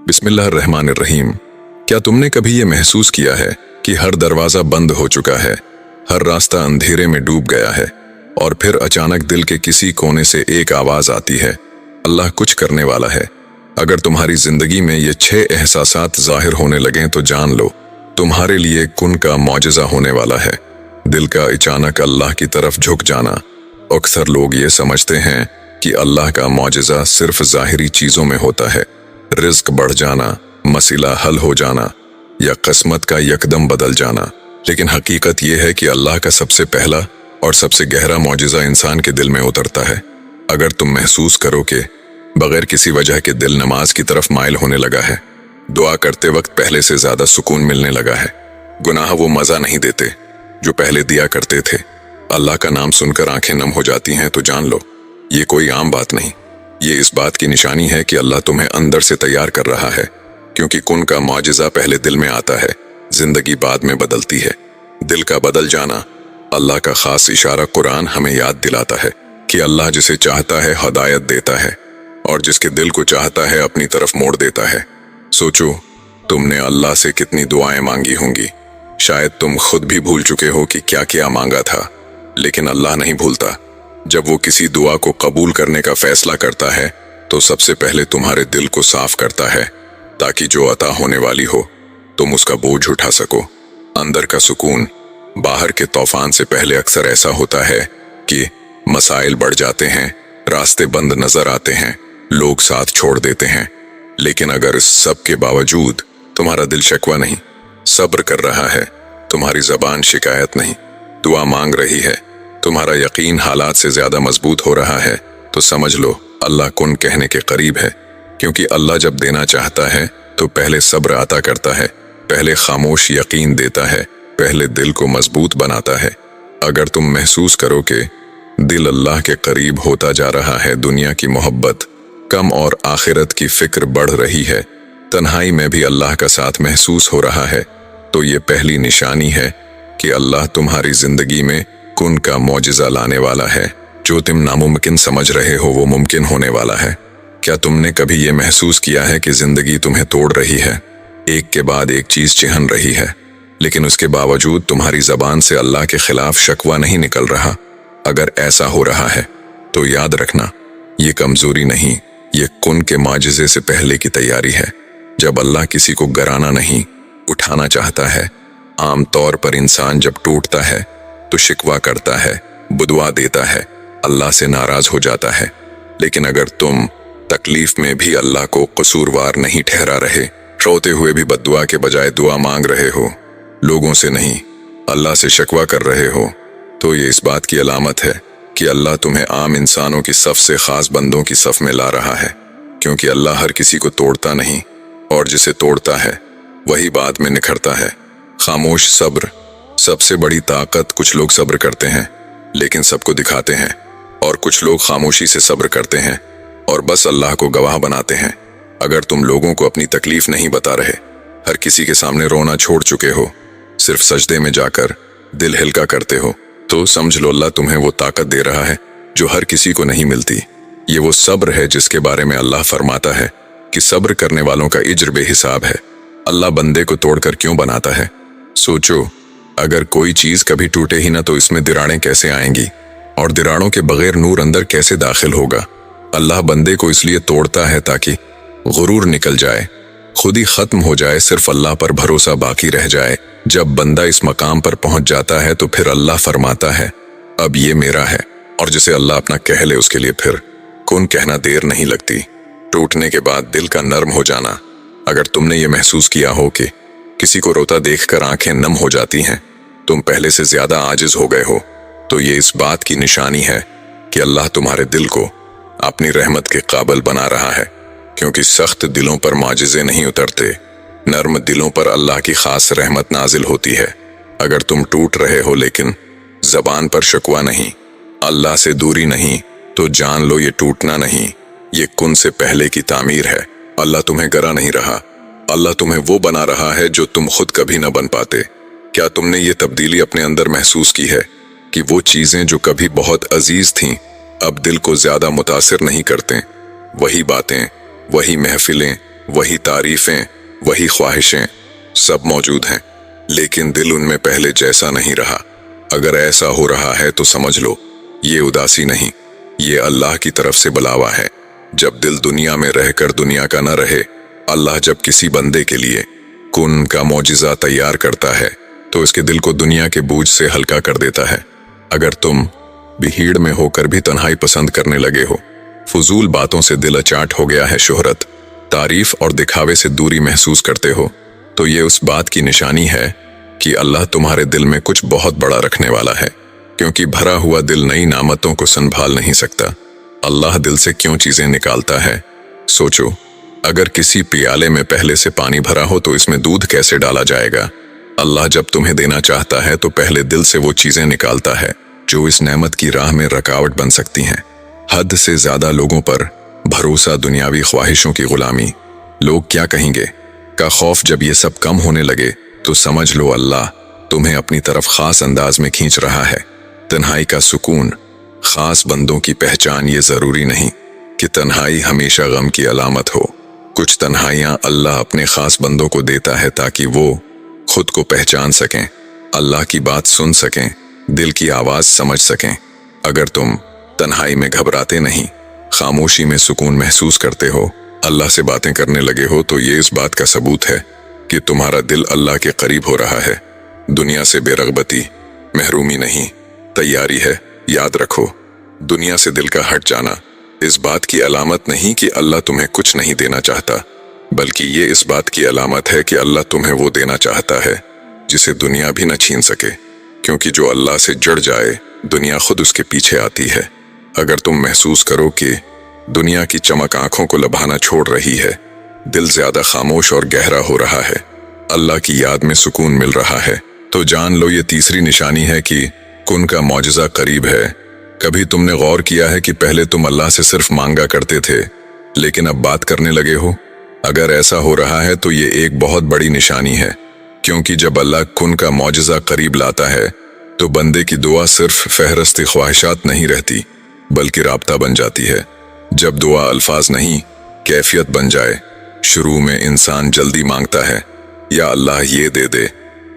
बिस्मिल्लाहिर्रहमानिर्रहीम। क्या तुमने कभी ये महसूस किया है कि हर दरवाजा बंद हो चुका है, हर रास्ता अंधेरे में डूब गया है, और फिर अचानक दिल के किसी कोने से एक आवाज आती है, अल्लाह कुछ करने वाला है। अगर तुम्हारी जिंदगी में ये 6 एहसासात जाहिर होने लगें तो जान लो, तुम्हारे लिए कुन का मौजज़ा होने वाला है। दिल का अचानक अल्लाह की तरफ झुक जाना। अक्सर लोग ये समझते हैं कि अल्लाह का मौजज़ा सिर्फ ज़ाहिरी चीज़ों में होता है, रिज़्क बढ़ जाना, मसला हल हो जाना या किस्मत का यकदम बदल जाना। लेकिन हकीकत यह है कि अल्लाह का सबसे पहला और सबसे गहरा मौजज़ा इंसान के दिल में उतरता है। अगर तुम महसूस करो कि बगैर किसी वजह के दिल नमाज की तरफ माइल होने लगा है, दुआ करते वक्त पहले से ज्यादा सुकून मिलने लगा है, गुनाह वो मजा नहीं देते जो पहले दिया करते थे, अल्लाह का नाम सुनकर आंखें नम हो जाती हैं, तो जान लो ये कोई आम बात नहीं, ये इस बात की निशानी है कि अल्लाह तुम्हें अंदर से तैयार कर रहा है। क्योंकि कुन का मौजज़ा पहले दिल में आता है, जिंदगी बाद में बदलती है। दिल का बदल जाना अल्लाह का खास इशारा कुरान हमें याद दिलाता है कि अल्लाह जिसे चाहता है हदायत देता है और जिसके दिल को चाहता है अपनी तरफ मोड़ देता है। सोचो, तुमने अल्लाह से कितनी दुआएं मांगी होंगी। शायद तुम खुद भी भूल चुके हो कि क्या क्या मांगा था, लेकिन अल्लाह नहीं भूलता। जब वो किसी दुआ को कबूल करने का फैसला करता है तो सबसे पहले तुम्हारे दिल को साफ करता है, ताकि जो अता होने वाली हो तुम उसका बोझ उठा सको। अंदर का सुकून बाहर के तूफान से पहले अक्सर ऐसा होता है कि मसाइल बढ़ जाते हैं, रास्ते बंद नजर आते हैं, लोग साथ छोड़ देते हैं। लेकिन अगर इस सब के बावजूद तुम्हारा दिल शिकवा नहीं, सब्र कर रहा है, तुम्हारी जबान शिकायत नहीं, दुआ मांग रही है, तुम्हारा यकीन हालात से ज्यादा मजबूत हो रहा है, तो समझ लो अल्लाह कुन कहने के करीब है। क्योंकि अल्लाह जब देना चाहता है तो पहले सब्र अता करता है, पहले खामोश यकीन देता है, पहले दिल को मजबूत बनाता है। अगर तुम महसूस करो कि दिल अल्लाह के करीब होता जा रहा है, दुनिया की मोहब्बत कम और आखिरत की फिक्र बढ़ रही है, तन्हाई में भी अल्लाह का साथ महसूस हो रहा है, तो ये पहली निशानी है कि अल्लाह तुम्हारी जिंदगी में कुन का मौजज़ा लाने वाला है। जो तुम नामुमकिन समझ रहे हो वो मुमकिन होने वाला है। क्या तुमने कभी ये महसूस किया है कि जिंदगी तुम्हें तोड़ रही है, एक के बाद एक चीज चिहन रही है, लेकिन उसके बावजूद तुम्हारी जबान से अल्लाह के खिलाफ शकवा नहीं निकल रहा? अगर ऐसा हो रहा है तो याद रखना, ये कमजोरी नहीं, ये कुन के माजिज़े से पहले की तैयारी है। जब अल्लाह किसी को गिराना नहीं, उठाना चाहता है। आम तौर पर इंसान जब टूटता है तो शिकवा करता है, बुदुआ देता है, अल्लाह से नाराज हो जाता है। लेकिन अगर तुम तकलीफ में भी अल्लाह को कसूरवार नहीं ठहरा रहे, रोते हुए भी बद्दुआ के बजाय दुआ मांग रहे हो, लोगों से नहीं अल्लाह से शिकवा कर रहे हो, तो ये इस बात की अलामत है कि अल्लाह तुम्हें आम इंसानों की सफ से खास बंदों की सफ में ला रहा है। क्योंकि अल्लाह हर किसी को तोड़ता नहीं, और जिसे तोड़ता है वही बाद में निखरता है। खामोश सब्र सबसे बड़ी ताकत। कुछ लोग सब्र करते हैं लेकिन सबको दिखाते हैं, और कुछ लोग खामोशी से सब्र करते हैं और बस अल्लाह को गवाह बनाते हैं। अगर तुम लोगों को अपनी तकलीफ नहीं बता रहे, हर किसी के सामने रोना छोड़ चुके हो, सिर्फ सजदे में जाकर दिल हल्का करते हो, तो समझ लो अल्लाह तुम्हें वो ताकत दे रहा है जो हर किसी को नहीं मिलती। ये वो सब्र है जिसके बारे में अल्लाह फरमाता है कि सब्र करने वालों का इज्र बेहिसाब है। अल्लाह बंदे को तोड़कर क्यों बनाता है? सोचो, अगर कोई चीज कभी टूटे ही ना तो इसमें दिराड़ें कैसे आएंगी, और दिराड़ों के बगैर नूर अंदर कैसे दाखिल होगा? अल्लाह बंदे को इसलिए तोड़ता है ताकि गुरूर निकल जाए, खुद ही खत्म हो जाए, सिर्फ अल्लाह पर भरोसा बाकी रह जाए। जब बंदा इस मकाम पर पहुंच जाता है तो फिर अल्लाह फरमाता है, अब ये मेरा है, और जिसे अल्लाह अपना कह ले उसके लिए फिर कुन कहना देर नहीं लगती। टूटने के बाद दिल का नर्म हो जाना। अगर तुमने ये महसूस किया हो कि किसी को रोता देखकर आंखें नम हो जाती हैं, तुम पहले से ज्यादा आजिज हो गए हो, तो ये इस बात की निशानी है कि अल्लाह तुम्हारे दिल को अपनी रहमत के काबिल बना रहा है। क्योंकि सख्त दिलों पर माजिज़े नहीं उतरते, नर्म दिलों पर अल्लाह की खास रहमत नाजिल होती है। अगर तुम टूट रहे हो लेकिन जबान पर शिकवा नहीं, अल्लाह से दूरी नहीं, तो जान लो ये टूटना नहीं, ये कुन से पहले की तामीर है। अल्लाह तुम्हें गरा नहीं रहा, अल्लाह तुम्हें वो बना रहा है जो तुम खुद कभी न बन पाते। क्या तुमने ये तब्दीली अपने अंदर महसूस की है कि वो चीजें जो कभी बहुत अजीज थीं अब दिल को ज्यादा मुतासिर नहीं करते? वही बातें, वही महफिलें, वही तारीफें, वही ख्वाहिशें, सब मौजूद हैं, लेकिन दिल उनमें पहले जैसा नहीं रहा। अगर ऐसा हो रहा है तो समझ लो, ये उदासी नहीं, ये अल्लाह की तरफ से बुलावा है। जब दिल दुनिया में रहकर दुनिया का न रहे, अल्लाह जब किसी बंदे के लिए कुन का मौजिज़ा तैयार करता है तो इसके दिल को दुनिया के बोझ से हल्का कर देता है। अगर तुम भीड़ में होकर भी तन्हाई पसंद करने लगे हो, फजूल बातों से दिल अचाट हो गया है, शोहरत, तारीफ और दिखावे से दूरी महसूस करते हो, तो ये उस बात की निशानी है कि अल्लाह तुम्हारे दिल में कुछ बहुत बड़ा रखने वाला है, क्योंकि भरा हुआ दिल नई नामतों को संभाल नहीं सकता। अल्लाह दिल से क्यों चीजें निकालता है? सोचो, अगर किसी पियाले में पहले से पानी भरा हो तो इसमें दूध कैसे डाला जाएगा? अल्लाह जब तुम्हें देना चाहता है तो पहले दिल से वो चीजें निकालता है जो इस नेमत की राह में रुकावट बन सकती हैं। हद से ज्यादा लोगों पर भरोसा, दुनियावी ख्वाहिशों की गुलामी, लोग क्या कहेंगे का खौफ जब ये सब कम होने लगे तो समझ लो अल्लाह तुम्हें अपनी तरफ खास अंदाज में खींच रहा है। तन्हाई का सुकून, खास बंदों की पहचान, ये जरूरी नहीं कि तन्हाई हमेशा गम की अलामत हो। कुछ तन्हाइयां अल्लाह अपने खास बंदों को देता है ताकि वो खुद को पहचान सकें, अल्लाह की बात सुन सकें, दिल की आवाज समझ सकें। अगर तुम तन्हाई में घबराते नहीं, खामोशी में सुकून महसूस करते हो, अल्लाह से बातें करने लगे हो, तो ये इस बात का सबूत है कि तुम्हारा दिल अल्लाह के करीब हो रहा है। दुनिया से बेरगबती, महरूमी नहीं, तैयारी है। याद रखो, दुनिया से दिल का हट जाना इस बात की अलामत नहीं कि अल्लाह तुम्हें कुछ नहीं देना चाहता, बल्कि ये इस बात की अलामत है कि अल्लाह तुम्हें वो देना चाहता है जिसे दुनिया भी न छीन सके, क्योंकि जो अल्लाह से जुड़ जाए दुनिया खुद उसके पीछे आती है। अगर तुम महसूस करो कि दुनिया की चमक आंखों को लभाना छोड़ रही है, दिल ज्यादा खामोश और गहरा हो रहा है, अल्लाह की याद में सुकून मिल रहा है, तो जान लो ये तीसरी निशानी है कि कुन का मौजज़ा करीब है। कभी तुमने गौर किया है कि पहले तुम अल्लाह से सिर्फ मांगा करते थे, लेकिन अब बात करने लगे हो? अगर ऐसा हो रहा है तो ये एक बहुत बड़ी निशानी है, क्योंकि जब अल्लाह कुन का मौजज़ा करीब लाता है तो बंदे की दुआ सिर्फ फहरस्ती ख्वाहिशात नहीं रहती, बल्कि राब्ता बन जाती है। जब दुआ अल्फाज नहीं, कैफियत बन जाए। शुरू में इंसान जल्दी मांगता है, या अल्लाह ये दे दे,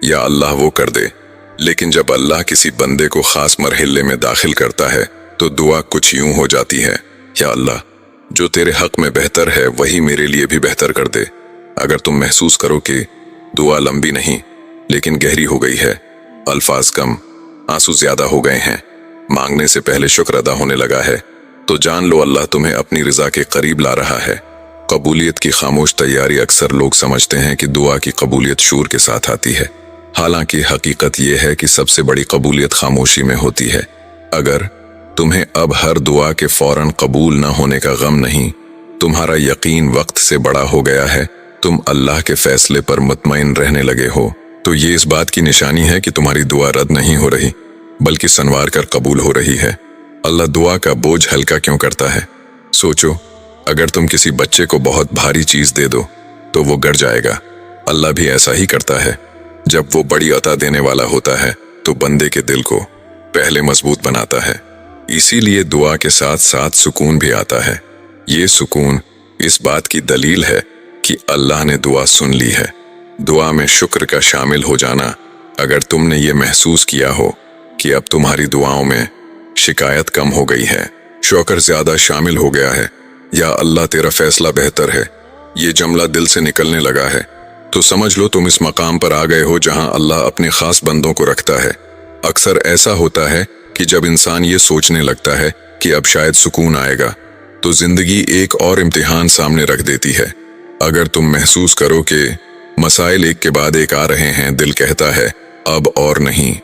या अल्लाह वो कर दे, लेकिन जब अल्लाह किसी बंदे को खास मरहले में दाखिल करता है तो दुआ कुछ यूं हो जाती है, या अल्लाह जो तेरे हक में बेहतर है वही मेरे लिए भी बेहतर कर दे। अगर तुम महसूस करो कि दुआ लंबी नहीं लेकिन गहरी हो गई है, अल्फाज कम, आंसू ज्यादा हो गए हैं, मांगने से पहले शुक्र अदा होने लगा है, तो जान लो अल्लाह तुम्हें अपनी रजा के करीब ला रहा है। कबूलियत की खामोश तैयारी, अक्सर लोग समझते हैं कि दुआ की कबूलियत शूर के साथ आती है, हालांकि हकीकत यह है कि सबसे बड़ी कबूलियत खामोशी में होती है। अगर तुम्हें अब हर दुआ के फौरन कबूल न होने का गम नहीं, तुम्हारा यकीन वक्त से बड़ा हो गया है, तुम अल्लाह के फैसले पर मुतमईन रहने लगे हो, तो ये इस बात की निशानी है कि तुम्हारी दुआ रद्द नहीं हो रही बल्कि संवार कर कबूल हो रही है। अल्लाह दुआ का बोझ हल्का क्यों करता है? सोचो, अगर तुम किसी बच्चे को बहुत भारी चीज दे दो तो वो गिर जाएगा। अल्लाह भी ऐसा ही करता है। जब वो बड़ी अता देने वाला होता है तो बंदे के दिल को पहले मजबूत बनाता है। इसीलिए दुआ के साथ साथ सुकून भी आता है। ये सुकून इस बात की दलील है कि अल्लाह ने दुआ सुन ली है। दुआ में शुक्र का शामिल हो जाना। अगर तुमने ये महसूस किया हो कि अब तुम्हारी दुआओं में शिकायत कम हो गई है, शुक्र ज्यादा शामिल हो गया है, या अल्लाह तेरा फैसला बेहतर है, ये जुमला दिल से निकलने लगा है, तो समझ लो तुम इस मकाम पर आ गए हो जहां अल्लाह अपने खास बंदों को रखता है। अक्सर ऐसा होता है कि जब इंसान ये सोचने लगता है कि अब शायद सुकून आएगा, तो जिंदगी एक और इम्तिहान सामने रख देती है। अगर तुम महसूस करो कि मसाइल एक के बाद एक आ रहे हैं, दिल कहता है अब और नहीं,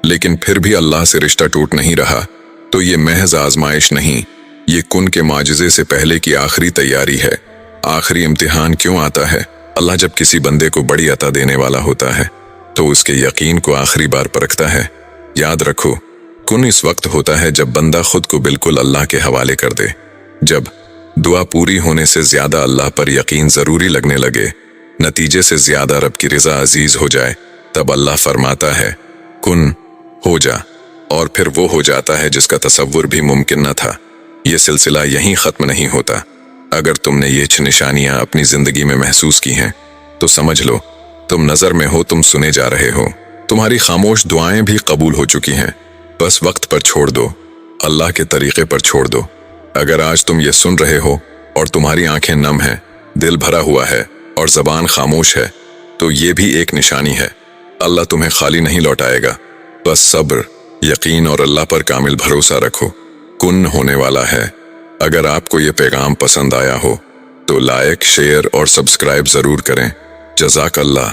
लेकिन फिर भी अल्लाह से रिश्ता टूट नहीं रहा, तो ये महज आजमाइश नहीं, ये कुन के माजिज़े से पहले की आखिरी तैयारी है। आखिरी इम्तिहान क्यों आता है? अल्लाह जब किसी बंदे को बड़ी अता देने वाला होता है तो उसके यकीन को आखिरी बार परखता है। याद रखो, कुन इस वक्त होता है जब बंदा खुद को बिल्कुल अल्लाह के हवाले कर दे, जब दुआ पूरी होने से ज्यादा अल्लाह पर यकीन जरूरी लगने लगे, नतीजे से ज्यादा रब की रजा अजीज हो जाए, तब अल्लाह फरमाता है कुन हो जा, और फिर वो हो जाता है जिसका तसव्वुर भी मुमकिन न था। ये सिलसिला यहीं खत्म नहीं होता, अगर तुमने ये निशानियां अपनी जिंदगी में महसूस की हैं, तो समझ लो तुम नजर में हो, तुम सुने जा रहे हो। तुम्हारी खामोश दुआएं भी कबूल हो चुकी हैं। बस वक्त पर छोड़ दो, अल्लाह के तरीके पर छोड़ दो। अगर आज तुम ये सुन रहे हो और तुम्हारी आंखें नम हैं, दिल भरा हुआ है और जबान खामोश है, तो ये भी एक निशानी है। अल्लाह तुम्हें खाली नहीं लौटाएगा। बस सब्र, यकीन और अल्लाह पर कामिल भरोसा रखो। कुन होने वाला है। अगर आपको ये पैगाम पसंद आया हो तो लाइक, शेयर और सब्सक्राइब जरूर करें। जज़ाक अल्लाह।